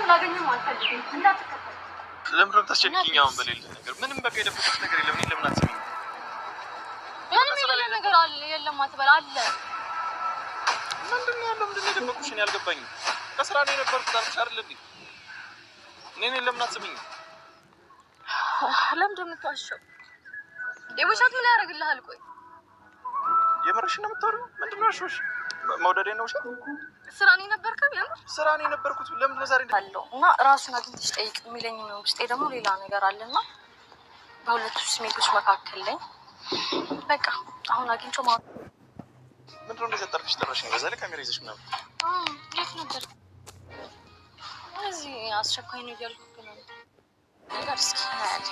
ላገኘው አልፈልግም እንዳትከተል ለምን ተስጨኝኛውን በሌለ ነገር ምንም በቃ የደበቁት ነገር የለም ለምን አትሰሚኝ ምንም ነገር አለ የለም አትበል አለ ምንድነው ያለው ምንድነው የደበቁሽ እኔ አልገባኝም ከስራ ነው የነበርኩት አልኩሽ አይደል እንዴ እኔ ለምን አትሰሚኝ ለምን እንደምትዋሸው የውሸት ምን ያደርግልሃል ቆይ የምርሽ ነው የምትወሪው ምንድነው አሽሽ መውደዴ ነው ውሸት ስራ ነው የነበርከው የምር ስራ ነው የነበርኩት ለምን ነው ዛሬ እንደው እና ራሱን አግኝተሽ ጠይቅ የሚለኝ ነው ውስጤ ደግሞ ሌላ ነገር አለና በሁለቱ ስሜቶች መካከል ላይ በቃ አሁን አግኝቼው ማለት ምንድነው እንደዘጠርሽ ተራሽኝ በዛ ላይ ካሜራ ይዘሽ ምናምን የት ነበር እዚህ አስቸኳይ ነው እያልኩት ነው ነገር እስኪ ማለት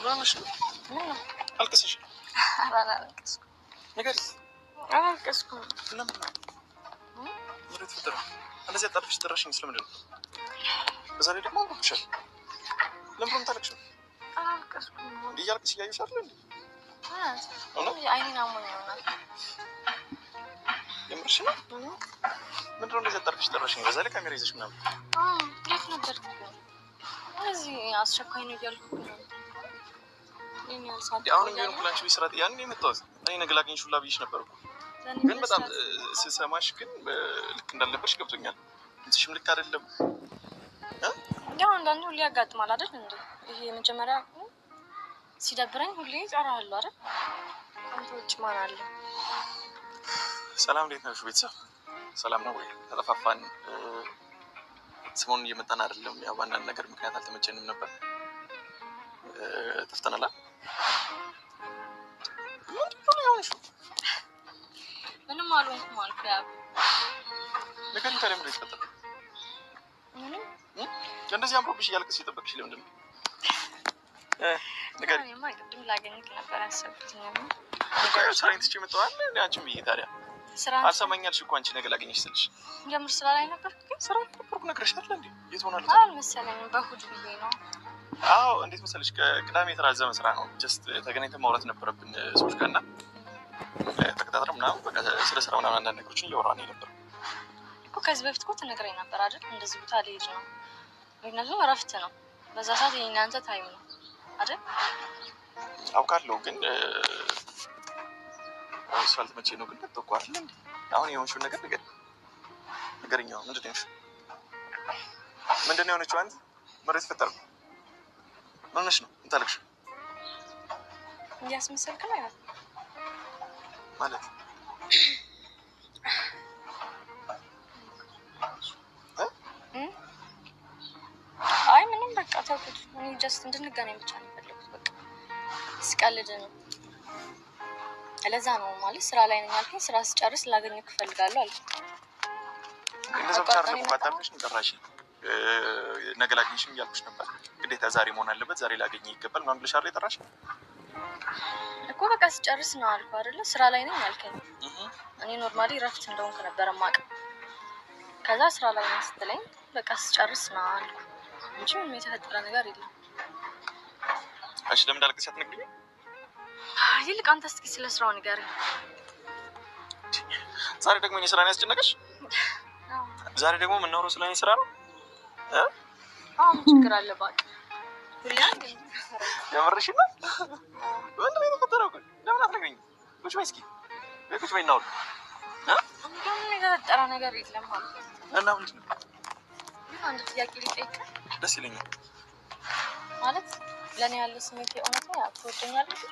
ራንሽ አልቀስሽ አራራልከስ ነገር አልቀስኩ ለምን ወደ ትፈጠረ እንደዚህ አጣጥፍሽ ተራሽኝ ስለምንድን ነው በዛ ላይ ደግሞ ብቻ ለምን ታለቅሽው አልቀስኩ እያልቅሽ እያየሽ አይደል እንዴ አይኔን አሞኝ ይሆናል የምርሽ ነው ምንድነው እንደዚህ አጣጥፍሽ ተራሽኝ በዛ ላይ ካሜራ ይዘሽ ምናምን የት ነበር እዚህ አስቸኳይ ነው እያልኩት ነው አሁን ቢሆን ፕላንች ቢስራት ያኔ የመጣሁት እኔ ነገር ላገኝሽ ሁላ ብዬሽ ነበር እኮ ግን በጣም ስሰማሽ ግን ልክ እንዳልነበርሽ ገብቶኛል እንትሽም ልክ አይደለም ያው አንዳንዴ ሁሌ ያጋጥማል አይደል እንዴ ይሄ መጀመሪያ ሲደብረኝ ሁሌ እጠራሃለሁ አይደል አንተ ውጭ ማን አለ ሰላም እንዴት ነሽ ቤተሰብ ሰላም ነው ወይ ተጠፋፋን ሰሞኑን እየመጣን አይደለም ያው አንዳንድ ነገር ምክንያት አልተመቸንም ነበር ተፍተናላ ምንም አልሆንኩም አልኩ ያው ነገር እንታለም ነው ይፈጠር እንደዚህ አምሮብሽ እያልክስ እየጠበቅሽ ለምንድን ነው ነገር እኔማ ቅድም ላገኝክ ነበር ያሰብኩት ነው ስራዬን ትቼ መጣሁ እንዴ አንቺም ይሄ ታዲያ ስራ አሰማኛልሽ እኮ አንቺ ነገር ላገኝሽ ስልሽ የምር ስራ ላይ ነበር ግን ስራ ነበርኩ ነግሬሻለሁ እንዴ የት ሆናለሁ አልመሰለኝም በእሑድ ብዬ ነው አዎ እንዴት መሰለሽ ከቅዳሜ የተራዘመ ስራ ነው ጀስት ተገናኝተን ማውራት ነበረብን ሰዎች ጋርና ተከታትረን ምናምን በቃ ስለ ስራ ምናምን አንዳንድ ነገሮችን እያወራን ነበር እኮ ከዚህ በፊት እኮ ትነግረኝ ነበር አይደል እንደዚህ ቦታ ልሄድ ነው ምክንያቱም እረፍት ነው በዛ ሰዓት የእናንተ ታይም ነው አይደል አውቃለሁ ግን እሱ አልተመቸኝ ነው ግን ተቆርጥ እንዴ አሁን የሆንሽው ነገር ነገርኛው ምንድነው የሆነችው አንተ መሬት ፈጠር ምንሽ ነው እንታለቅሽ ያስመሰልክ ነው ያለው ማለት አይ ምንም በቃ ተውኩት እኔ ጀስት እንድንገናኝ ብቻ ነው የፈለኩት በቃ ስቀልድ ነው ለዛ ነው ማለት ስራ ላይ ነኝ አልኩኝ ስራ ስጨርስ ላገኘው እፈልጋለሁ አልኩ እንደዛ ብቻ አይደለም ባታምሽ እንቀራሽ ነገ ላገኝሽም እያልኩሽ ነበር ግዴታ ዛሬ መሆን አለበት ዛሬ ላገኝ ይገባል ምናምን ብለሽ አይደል የጠራሽ እኮ በቃ ስጨርስ ነው አልኩ አይደል ስራ ላይ ነኝ አልከኝ እኔ ኖርማሊ ረፍት እንደሆንኩ ነበር ማቀ ከዛ ስራ ላይ ነኝ ስትለኝ በቃ ስጨርስ ነው አልኩ እንጂ ምንም የተፈጠረ ነገር የለም እሺ ለምን እንዳልከሽ አትነግሪኝ ይልቅ አንተ እስኪ ስለ ስራው ንገረኝ ዛሬ ደግሞ እኔ ስራ ነው ያስጨነቀሽ ዛሬ ደግሞ ምን ነው ስለኔ ስራ ነው አሁን ችግር አለ ባክ ሁላን የምርሽ ነው ወንድ ነው ተፈጠረው ለምን አትነግሪኝ ቁጭ በይ እስኪ ቁጭ በይ ነው ምንም የተፈጠረ ነገር የለም ማለት እና ምንድን ነው አንድ ጥያቄ ልጠይቅ ደስ ይለኛል ማለት ለኔ ያለ ስሜት የእውነት ነው ትወደኛለህ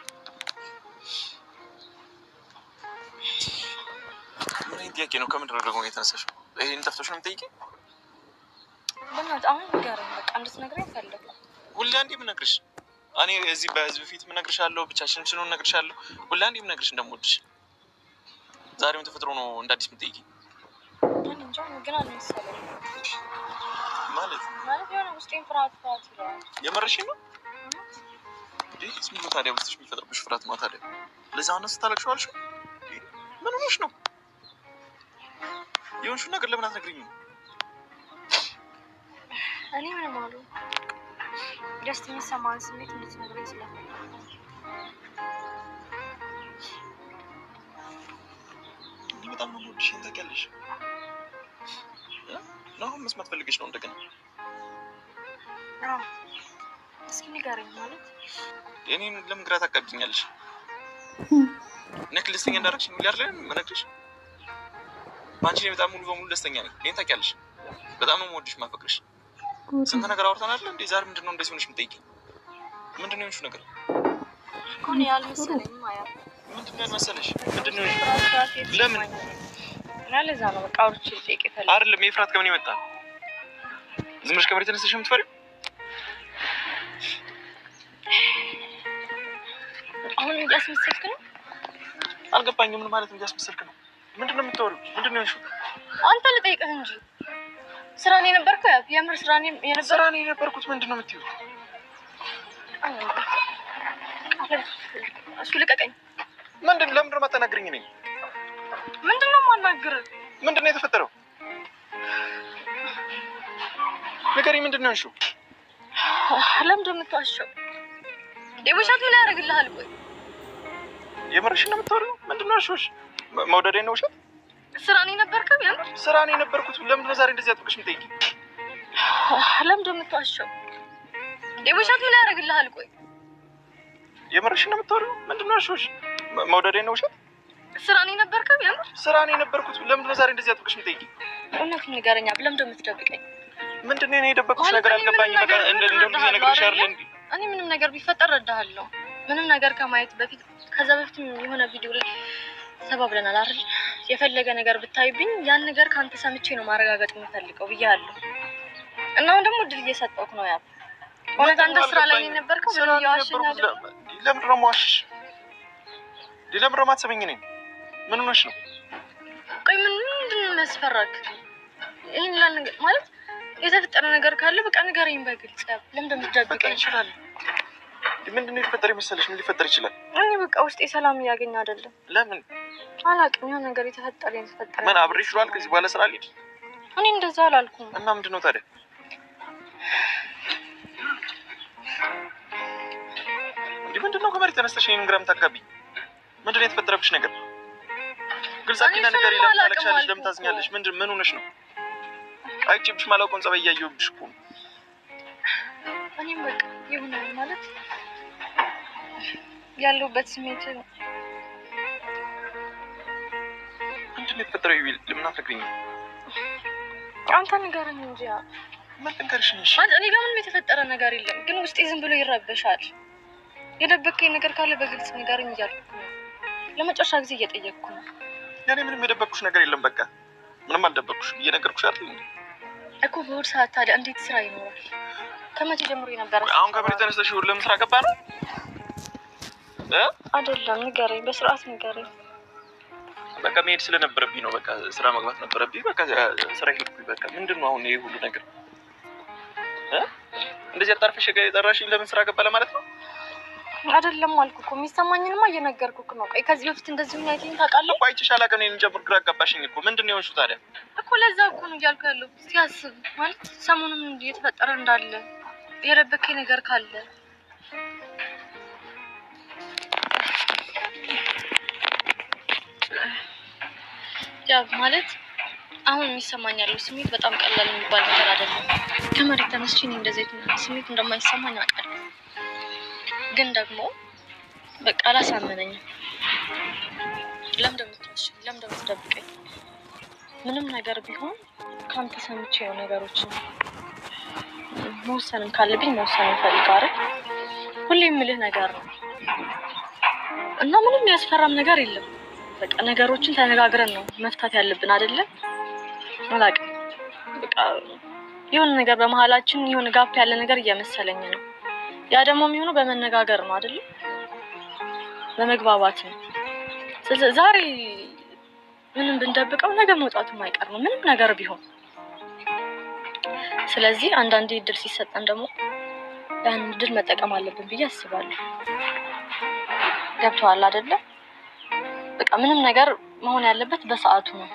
ምን ጥያቄ ነው ከምንድን ነው ደግሞ የተነሳሽው ይሄን ተፍተሽ ነው የምትጠይቂኝ በእናትህ አሁን ንገረኝ በቃ እንድትነግረኝ እፈልጋለሁ ሁሌ አንዴ የምነግርሽ እኔ እዚህ በህዝብ ፊት የምነግርሻለሁ ብቻሽን ስንሆን እነግርሻለሁ ሁሌ አንዴ የምነግርሽ እንደምወድሽ ዛሬም ተፈጥሮ ነው እንደ አዲስ የምትጠይቂኝ እኔ እንጃ ግን አልመሰለኝም ማለት የሆነ ውስጤን ፍርሃት ይላል የምርሽኝ ነው እንዴት ምን ታዲያ ውስጥሽ የሚፈጥርብሽ ፍርሃት ማለት አይደል ለዛ ነው ስታለቅሽዋልሽ ምን ሆነሽ ነው የሆንሽው ነገር ለምን አትነግሪኝም እኔ ምንም አሉ ደስ የሚሰማን ስሜት እንድትነግረኝ ስለፈለኩ እኔ በጣም ነው የምወድሽ ታውቂያለሽ። አሁን መስማት ፈልገሽ ነው እንደገና? አዎ እስኪ ንገረኝ። ማለት እኔን ለምን ግራ ታጋብኛለሽ? ነክ ደስተኛ እንዳደረግሽ ምን ያርለ መነግርሽ ባንቺ ላይ በጣም ሙሉ በሙሉ ደስተኛ ነኝ። እኔን ታውቂያለሽ። በጣም ነው የምወድሽ ማፈቅርሽ። ስንት ነገር አውርተናል እንዴ? ዛሬ ምንድነው እንደዚህ ሆነሽ የምትጠይቂኝ? ምንድነው የሆንሽው ነገር? ኮኔ ያልመሰለኝም አያ ምንድነው ያልመሰለሽ? ምንድነው? ለምን ለዛ ነው በቃ አውርቼ ልጠይቅ ይፈልግ አይደለም። የፍራት ከምን ይመጣ? ዝም ብለሽ ከመሬት ተነስተሽ የምትፈሪው? አሁን እያስመሰልክ ነው? አልገባኝም። ምን ማለት ነው እያስመሰልክ ነው? ምንድነው የምታወሪው? ምንድነው ያልሽው? አንተ ልጠይቅህ እንጂ ስራኔ ነበርኩ። የምር ስራኔ የነበርኩት ምንድነው የምትይው? እሱ ልቀቀኝ። ለምንድን ነው የማታናግሪኝ? ነኝ ምንድነው የማናግርህ? ምንድነው የተፈጠረው? ንገሪኝ። ምንድነው ያልሽው? ለምንድን ነው የምትዋሸው? ውሸት ምን ያደርግልሃል? ቆይ የምርሽን ነው የምታወሪው? ምንድነው ያልሽው? መውደዴን ነው ውሸት? ስራኔ ነበርኩ። የምር ስራኔ የነበርኩት። ለምንድን ነው ዛሬ እንደዚህ አጥብቀሽ የምትጠይቂኝ? ለምንድን ነው የምትዋሸው? ውሸት ምን ያደርግልሃል? ቆይ የምርሽን ነው የምታወሪው? ምንድነው ያልሽው? መውደዴን ነው ውሸት? ስራኔ ነበርኩ። የምር ስራኔ የነበርኩት። ለምንድን ነው ዛሬ እንደዚህ አጥብቀሽ የምትጠይቂኝ? እውነቱን ንገረኝ። ለምንድን ነው የምትደብቀኝ? ምንድነው እኔ የደበቅኩሽ ነገር? አልገባኝም። በቃ እንደዚህ ነገርሽ አይደል እንዴ? እኔ ምንም ነገር ቢፈጠር እረዳሃለሁ። ምንም ነገር ከማየት በፊት ከዛ በፊትም የሆነ ቪዲዮ ላይ ተባብለናል አይደል? የፈለገ ነገር ብታይብኝ ያን ነገር ካንተ ሰምቼ ነው ማረጋገጥ የምፈልገው ብያለሁ። እና አሁን ደግሞ እድል እየሰጠሁህ ነው። ያ እውነት አንተ ስራ ላይ ነበርከው? ምን ያዋሽኝ አይደል? ለምን ነው የማዋሽሽ? ለምን ነው የማትሰሚኝ? ነኝ ምን ሆነሽ ነው? ቆይ ምንድን ነው የሚያስፈራክ? ይሄን ማለት የተፈጠረ ነገር ካለ በቃ ንገረኝ በግልጽ። ለምን እንደምትደብቀኝ? ይችላል። ምንድን ነው የተፈጠረ መሰለሽ? ምን ሊፈጠር ይችላል? እኔ በቃ ውስጤ ሰላም እያገኘ አይደለም። ለምን አላውቅም። የሆነ ነገር የተፈጠረ ምን አብሬሽ ነው አልክ? እዚህ በኋላ ስራ ልሂድ? እኔ እንደዛ አላልኩም። እና ምንድን ነው ታዲያ? ምንድን ነው ከመሬት ተነስተሽ እኔን ግራ የምታጋቢኝ? ምንድን ነው የተፈጠረብሽ ነገር? ግልጽ አድርጊና ንገሪኝ። ለምን ታለቅሻለሽ? ለምን ታዝኛለሽ? ምን ሆነሽ ነው? አይቼብሽ ማላውቀውን ጸባይ እያየሁብሽ እኮ ነው። እኔም በቃ ይሁን ማለት ያለሁበት ስሜት ምንድን ነው የተፈጠረው? ለምን አትነግሪኝም? አንተ ንገረኝ እንጂ። ምን ልንገርሽ? ነሽ እኔ ጋር ምንም የተፈጠረ ነገር የለም፣ ግን ውስጤ ዝም ብሎ ይረበሻል። የደበከኝ ነገር ካለ በግልጽ ንገረኝ እያልኩ ነው። ለመጨረሻ ጊዜ እየጠየቅኩ ነው። ያኔ ምንም የደበቅኩሽ ነገር የለም። በቃ ምንም አልደበቅኩሽ ብዬ ነገርኩሽ አይደል እንዴ? እኮ በእሑድ ሰዓት ታዲያ እንዴት ስራ ይኖራል? ከመቼ ጀምሮ የነበረ? አሁን ከመሬት ተነስተሽ ለምን ስራ ገባ ነው? አይደለም፣ ንገረኝ፣ በስርዓት ንገረኝ። በቃ መሄድ ስለነበረብኝ ነው። በቃ ስራ መግባት ነበረብኝ። በቃ ስራ ሄድኩኝ። በቃ ምንድን ነው አሁን ይሄ ሁሉ ነገር? እንደዚህ አጣርፈሽ የጠራሽኝ ለምን ስራ ገባ ለማለት ነው? አይደለም አልኩህ እኮ። የሚሰማኝንማ እየነገርኩህ ነው። ቆይ ከዚህ በፊት እንደዚህ ምን አይተኸኝ ታውቃለህ? እኮ አይቼሽ አላውቅም። እኔን ጀምር ግራ አጋባሽኝ እኮ። ምንድን ነው የሆንሽው ታዲያ? እኮ ለዛ እኮ ነው እያልኩህ ያለው። ሲያስብ ማለት ሰሞኑን እየተፈጠረ እንዳለ የደበከኝ ነገር ካለ ያ ማለት አሁን የሚሰማኝ ያለው ስሜት በጣም ቀላል የሚባል ነገር አይደለም። ከመሬት ተነስቼ እንደዚህ ስሜት እንደማይሰማኝ አውቃለሁ፣ ግን ደግሞ በቃ አላሳመነኝም። ለምን እንደምትደብቀኝ? ምንም ነገር ቢሆን ካንተ ሰምቼ ነው ነገሮችን መወሰንም ካለብኝ መወሰን እፈልጋለሁ። ሁሌ የምልህ ነገር ነው እና ምንም ያስፈራም ነገር የለም። በቃ ነገሮችን ተነጋግረን ነው መፍታት ያለብን አይደለም? አላውቅም፣ በቃ የሆነ ነገር በመሀላችን የሆነ ጋፕ ያለ ነገር እየመሰለኝ ነው። ያ ደግሞ የሚሆነው በመነጋገር ነው አይደለም? በመግባባት ነው። ስለዚህ ዛሬ ምንም ብንደብቀው ነገ መውጣቱ ማይቀር ነው፣ ምንም ነገር ቢሆን። ስለዚህ አንዳንዴ እድል ሲሰጠን ደግሞ ያን እድል መጠቀም አለብን ብዬ አስባለሁ። ገብቶሃል አይደለ? በቃ ምንም ነገር መሆን ያለበት በሰዓቱ ነው።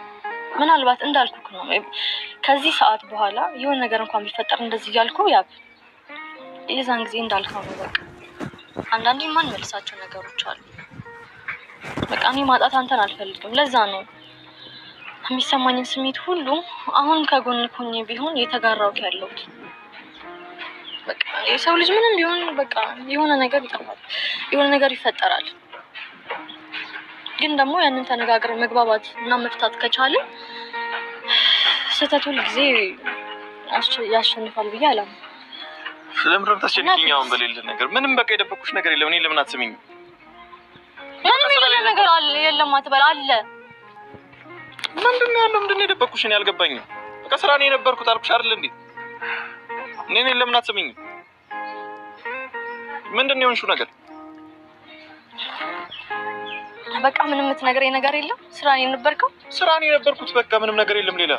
ምናልባት እንዳልኩክ ነው ከዚህ ሰዓት በኋላ የሆነ ነገር እንኳን ቢፈጠር እንደዚህ እያልኩ የዛን ጊዜ እንዳልከው ነው። በቃ አንዳንዴ መልሳቸው ነገሮች አሉ። በቃ እኔ ማጣት አንተን አልፈልግም። ለዛ ነው የሚሰማኝን ስሜት ሁሉ አሁን ከጎን ሆኜ ቢሆን የተጋራሁት ያለሁት። በቃ የሰው ልጅ ምንም ቢሆን በቃ የሆነ ነገር ይጠፋል፣ የሆነ ነገር ይፈጠራል። ግን ደግሞ ያንን ተነጋግረን መግባባት እና መፍታት ከቻልን ስህተት ሁል ጊዜ ያሸንፋል ብዬ አላምንም። ስለምን ታስጨንቂኝ? አሁን በሌለ ነገር ምንም በቃ የደበኩሽ ነገር የለም። እኔ ለምን አትሰሚኝም? ምንም የሌለ ነገር አለ የለም አትበል። አለ ምንድነው ያለው? ምንድነው የደበኩሽ? እኔ አልገባኝም። በቃ ስራ ነው የነበርኩት አልኩሽ አይደል እንዴ? እኔ ለምን አትሰሚኝም? ምንድነው የሆንሽው ነገር? በቃ ምንም የምትነግረኝ ነገር የለም? ስራ ነው የነበርከው? ስራ ነው የነበርኩት። በቃ ምንም ነገር የለም ሌላ።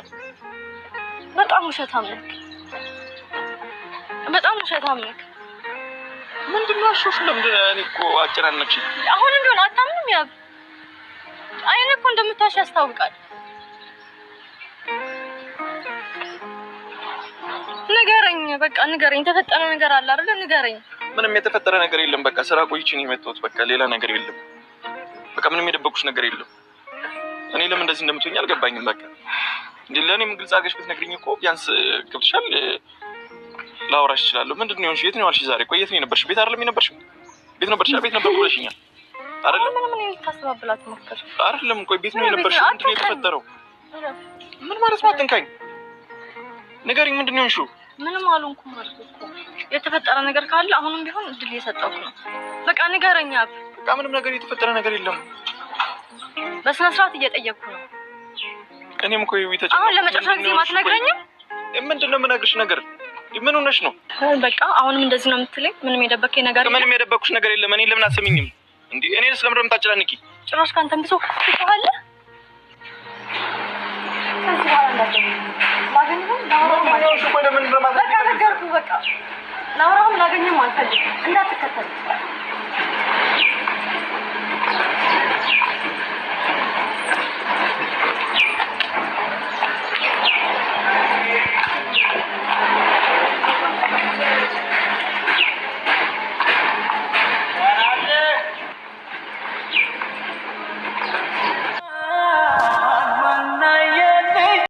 በጣም ውሸታም ነህ። በጣም ውሸታም ነህ። ምንድነው አሾሽ? ለምንድነው? እኔ እኮ አጨናነቅሽኝ። አሁንም ቢሆን አታምንም? ያብ አይኔ እኮ እንደምታሽ ያስታውቃል። ንገረኝ፣ በቃ ንገረኝ። የተፈጠረ ነገር አለ አይደል? ንገረኝ። ምንም የተፈጠረ ነገር የለም። በቃ ስራ ቆይቼ ነው የመጣሁት። በቃ ሌላ ነገር የለም። በቃ ምንም የደበኩሽ ነገር የለም። እኔ ለምን እንደዚህ እንደምትሆኝ አልገባኝም። በቃ እንዴ ለኔም ግልጽ አድርገሽ ብትነግሪኝ እኮ ቢያንስ ገብቶሻል፣ ላወራሽ እችላለሁ። ምንድነው የሆንሽ? የት ነው ያልሽ? ዛሬ ቆይ የት ነው የነበርሽ? ቤት አይደለም የነበርሽ? ቤት ነበርሽ? ቤት ነበር ብለሽኛል አይደለም? ምን ልታስባብላት ሞከርሽ? አይደለም ቆይ ቤት ነው የነበርሽ? ምንድነው የተፈጠረው? ምን ማለት ነው? አትንካኝ፣ ንገሪኝ። ምንድነው የሆንሽው? ምንም አልሆንኩም አልኩህ እኮ። የተፈጠረ ነገር ካለ አሁንም ቢሆን እድል እየሰጠሁህ ነው። በቃ ንገረኝ። በቃ ምንም ነገር የተፈጠረ ነገር የለም። በስነ ስርዓት እየጠየቅኩ ነው። እኔም እኮ ይተጨ አሁን ለመጨረሻ ጊዜ ማትነግረኝም? ምንድነው የምነግርሽ ነገር? ምን ሆነሽ ነው? በቃ አሁንም እንደዚህ ነው የምትለኝ? ምንም የደበከኝ ነገር የለም? ምንም የደበኩሽ ነገር የለም። እኔ ለምን አትሰሚኝም እንዴ? እኔ ስለምን የምታጨናንቂ? ጭራሽ ካንተም ብሶ ትጮሃለህ። ከዚህ በኋላ እንዳትደውል ላገኘሁም ላወራሁም አልፈልግም። በቃ ላወራሁም ላገኘሁም አልፈልግም። እንዳትከተል